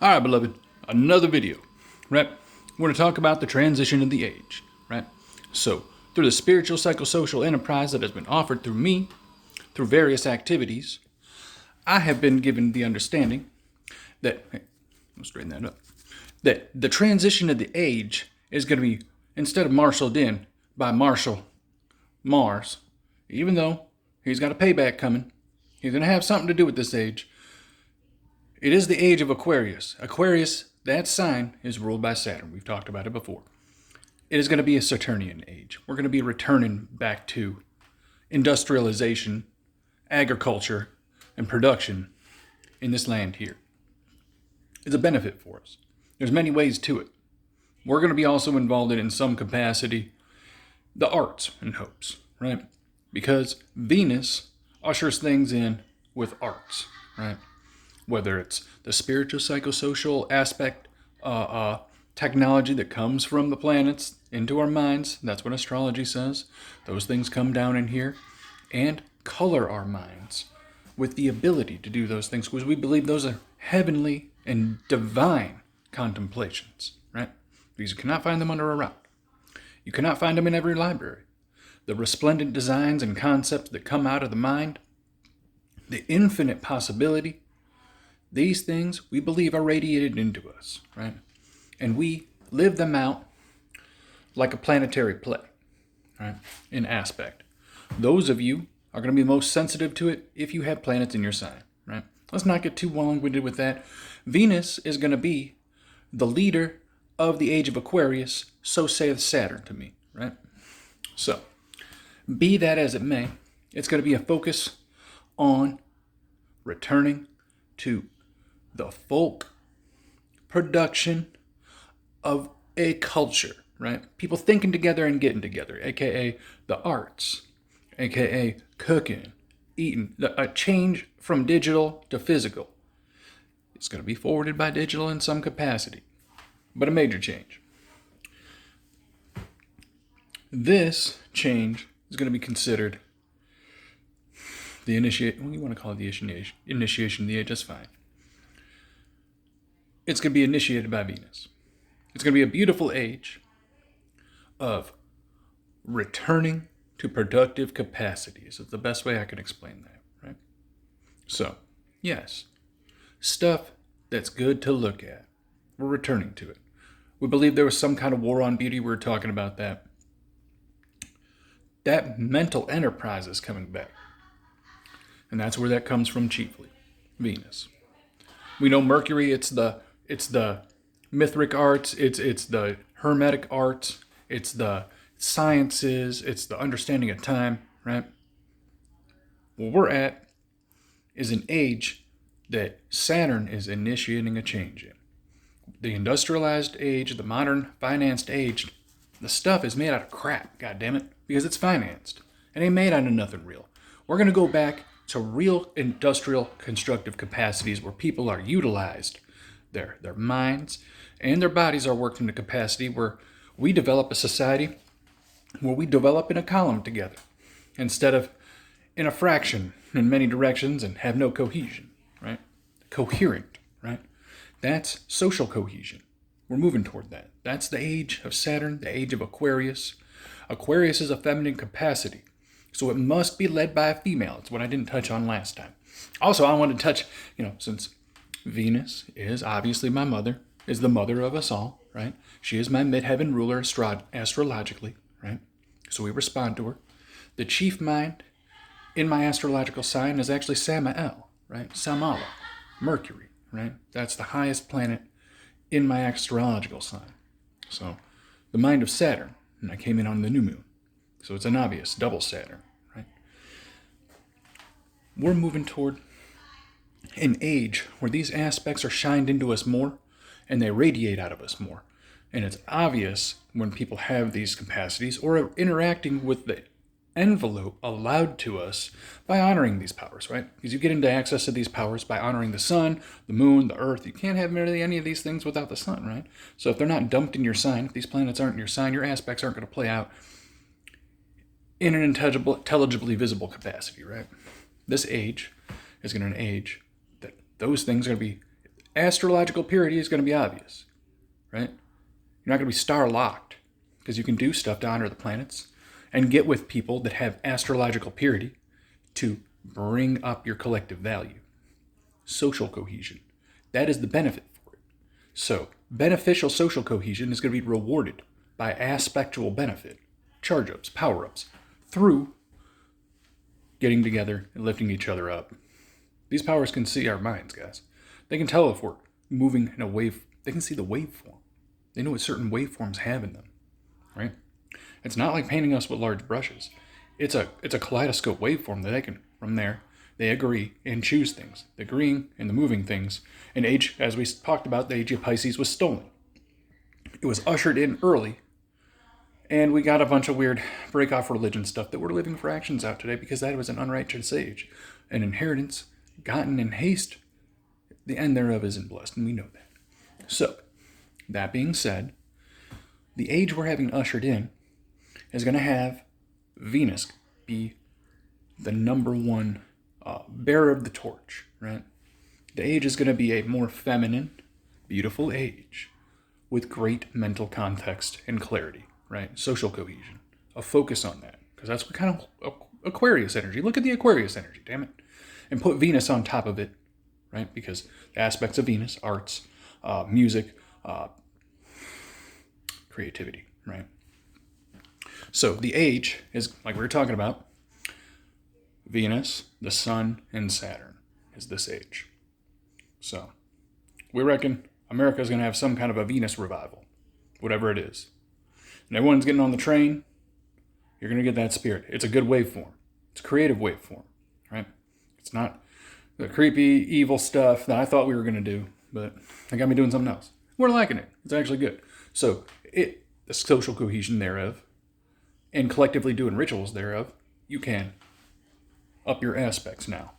All right, beloved, another video, right? We're going to talk about the transition of the age, right? So, through the spiritual psychosocial enterprise that has been offered through me, through various activities, I have been given the understanding that, hey, I'll straighten that up, that the transition of the age is going to be, instead of marshaled in by Marshall Mars, even though he's got a payback coming, he's going to have something to do with this age. It is the age of Aquarius. Aquarius, that sign, is ruled by Saturn. We've talked about it before. It is going to be a Saturnian age. We're going to be returning back to industrialization, agriculture, and production in this land here. It's a benefit for us. There's many ways to it. We're going to be also involved in some capacity, the arts and hopes, right? Because Venus ushers things in with arts, right? Whether it's the spiritual psychosocial aspect, technology that comes from the planets into our minds, that's what astrology says. Those things come down in here and color our minds with the ability to do those things because we believe those are heavenly and divine contemplations, right? Because you cannot find them under a rock. You cannot find them in every library. The resplendent designs and concepts that come out of the mind, the infinite possibility, these things we believe are radiated into us, right? And we live them out like a planetary play, right? In aspect. Those of you are going to be most sensitive to it if you have planets in your sign, right? Let's not get too long-winded with that. Venus is going to be the leader of the age of Aquarius, so saith Saturn to me, right? So, be that as it may, it's going to be a focus on returning to the folk production of a culture, right? People thinking together and getting together, aka the arts, aka cooking, eating, a change from digital to physical. It's going to be forwarded by digital in some capacity, but a major change. This change is going to be considered the initiation, you want to call it the initiation of the age, that's fine. It's going to be initiated by Venus. It's going to be a beautiful age of returning to productive capacities. It's the best way I can explain that, right? So, yes, stuff that's good to look at. We're returning to it. We believe there was some kind of war on beauty. We were talking about that. That mental enterprise is coming back. And that's where that comes from chiefly. Venus. We know Mercury, it's the Mithric arts, it's the Hermetic arts, it's the sciences, it's the understanding of time, right? What we're at is an age that Saturn is initiating a change in. The industrialized age, the modern financed age, the stuff is made out of crap, goddammit, because it's financed. It ain't made out of nothing real. We're going to go back to real industrial constructive capacities where people are utilized, their minds and their bodies are worked into capacity where we develop a society where we develop in a column together instead of in a fraction in many directions and have no cohesion, right? Coherent, right? That's social cohesion. We're moving toward that. That's the age of Saturn, the age of Aquarius. Aquarius is a feminine capacity. So it must be led by a female. It's what I didn't touch on last time. Also, I want to touch, since Venus is obviously my mother, is the mother of us all, right? She is my midheaven ruler astrologically, right? So we respond to her. The chief mind in my astrological sign is actually Samael, right? Samala, Mercury, right? That's the highest planet in my astrological sign. So the mind of Saturn, and I came in on the new moon. So it's an obvious double Saturn, right? We're moving toward an age where these aspects are shined into us more and they radiate out of us more. And it's obvious when people have these capacities or are interacting with the envelope allowed to us by honoring these powers, right? Because you get into access to these powers by honoring the sun, the moon, the earth. You can't have really any of these things without the sun, right? So if they're not dumped in your sign, if these planets aren't in your sign, your aspects aren't going to play out in an intelligibly visible capacity, right? This age is going to be an age that those things are going to be Astrological purity is going to be obvious, right? You're not going to be star locked because you can do stuff to honor the planets and get with people that have astrological purity to bring up your collective value. Social cohesion. That is the benefit for it. So, beneficial social cohesion is going to be rewarded by aspectual benefit, charge ups, power ups, through getting together and lifting each other up. These powers can see our minds, guys. They can tell if we're moving in a wave. They can see the waveform. They know what certain waveforms have in them, right? It's not like painting us with large brushes. It's a kaleidoscope waveform that they can, from there, they agree and choose things. The agreeing and the moving things. And age, as we talked about, the age of Pisces was stolen. It was ushered in early, and we got a bunch of weird break-off religion stuff that we're living fractions out today because that was an unrighteous age. An inheritance gotten in haste, the end thereof isn't blessed, and we know that. So, that being said, the age we're having ushered in is going to have Venus be the number one bearer of the torch, right? The age is going to be a more feminine, beautiful age with great mental context and clarity, right? Social cohesion, a focus on that, because that's what kind of Aquarius energy. Look at the Aquarius energy, damn it. And put Venus on top of it, right? Because the aspects of Venus, arts, music, creativity, right? So the age is, like we were talking about, Venus, the Sun, and Saturn is this age. So we reckon America is going to have some kind of a Venus revival, whatever it is. And everyone's getting on the train. You're going to get that spirit. It's a good waveform. It's a creative waveform, right? It's not the creepy, evil stuff that I thought we were going to do, but they got me doing something else. We're liking it. It's actually good. So the social cohesion thereof, and collectively doing rituals thereof, you can up your aspects now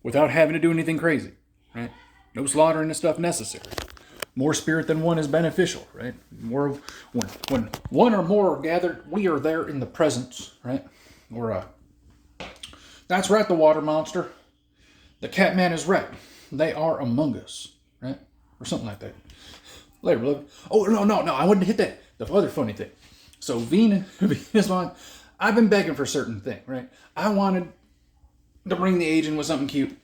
without having to do anything crazy, right? No slaughtering and stuff necessary. More spirit than one is beneficial, right? More when one or more are gathered, we are there in the presence, right? Or that's right, the water monster. The cat man is right. They are among us, right? Or something like that. Later, beloved. Oh, no. I wanted to hit that. The other funny thing. So Venus line, I've been begging for a certain thing, right? I wanted to bring the age in with something cute.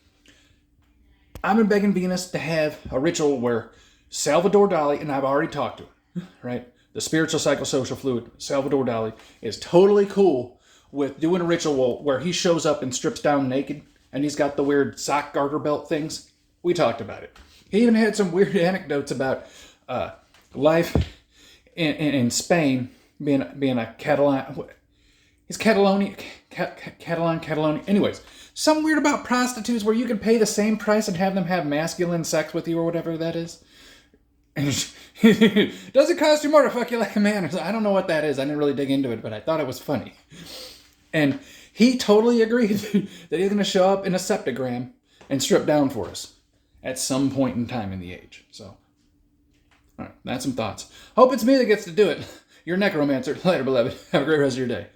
I've been begging Venus to have a ritual where Salvador Dali, and I've already talked to him, right? The spiritual psychosocial fluid, Salvador Dali, is totally cool with doing a ritual where he shows up and strips down naked, and he's got the weird sock garter belt things. We talked about it. He even had some weird anecdotes about life in Spain, being a Catalan. He's Catalonian. Anyways, something weird about prostitutes where you can pay the same price and have them have masculine sex with you or whatever that is. Does it cost you more to fuck you like a man? I don't know what that is. I didn't really dig into it, but I thought it was funny. And he totally agreed that he's going to show up in a septagram and strip down for us at some point in time in the age. So, all right, that's some thoughts. Hope it's me that gets to do it. You're a necromancer. Later, beloved. Have a great rest of your day.